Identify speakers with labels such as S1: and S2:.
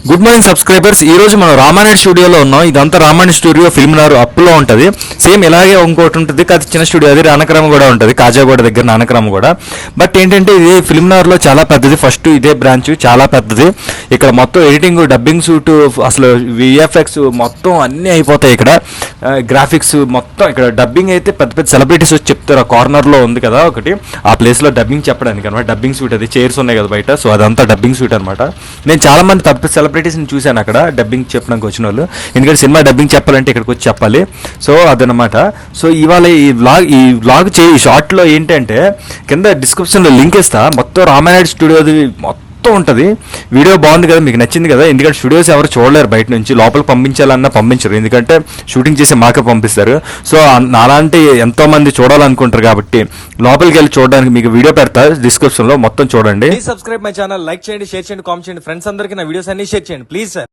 S1: Good morning subscribers. ఈ రోజు మనం రామానాయుడు స్టూడియోలో ఉన్నాం. ఇదంతా రామానాయుడు స్టూడియో ఫిల్మ్నార్ అప్లో ఉంటుంది. సేమ్ ఇలాగే ఇంకోటి ఉంటుంది, కాదు చిన్న స్టూడియో. అది నానక్రమ కూడా ఉంటుంది, కాజాగూడ దగ్గర నానక్రమ కూడా. బట్ ఏంటంటే ఇది ఫిల్మ్నార్లో చాలా పెద్దది. ఫస్ట్ ఇదే బ్రాంచ్ చాలా పెద్దది. ఇక్కడ మొత్తం ఎడిటింగ్, డబ్బింగ్ షూట్, అసలు విఎఫ్ఎక్స్ మొత్తం అన్నీ అయిపోతాయి ఇక్కడ. గ్రాఫిక్స్ మొత్తం ఇక్కడ. డబ్బింగ్ అయితే పెద్ద పెద్ద సెలబ్రిటీస్ వచ్చి చెప్తారు. ఆ కార్నర్లో ఉంది కదా ఒకటి, ఆ ప్లేస్లో డబ్బింగ్ చెప్పడానికి అనమాట. డబ్బింగ్ సూట్, అది చైర్స్ ఉన్నాయి కదా బయట, సో అదంతా డబ్బింగ్ సూట్ అనమాట. నేను చాలా మంది పెద్ద సెలబ్రిటీస్ని చూశాను అక్కడ డబ్బింగ్ చెప్పడానికి వచ్చిన వాళ్ళు. ఎందుకంటే సినిమా డబ్బింగ్ చెప్పాలంటే ఇక్కడికి వచ్చి చెప్పాలి. సో అదనమాట. సో ఇవాళ ఈ వ్లాగ్ ఈ షార్ట్లో ఏంటంటే కింద డిస్క్రిప్షన్లో లింక్ ఇస్తా. మొత్తం రామానాయుడు స్టూడియోది మొత్తం ఉంటుంది. వీడియో బాగుంది కదా, మీకు నచ్చింది కదా. ఎందుకంటే స్టూడియోస్ ఎవరు చూడలేరు బయట నుంచి. లోపలికి పంపించాలన్నా పంపించరు, ఎందుకంటే షూటింగ్ చేసి మాకే పంపిస్తారు. సో అలాంటి ఎంతో మంది చూడాలనుకుంటారు కాబట్టి లోపలికి వెళ్ళి చూడడానికి మీకు వీడియో పెడతా డిస్క్రిప్షన్లో, మొత్తం చూడండి.
S2: సబ్స్క్రైబ్ మై ఛానల్, లైక్ చేయండి, షేర్ చేయండి, కామెంట్ చేయండి. ఫ్రెండ్స్ అందరికీ నా వీడియోస్ అన్ని షేర్ చేయండి ప్లీజ్ సార్.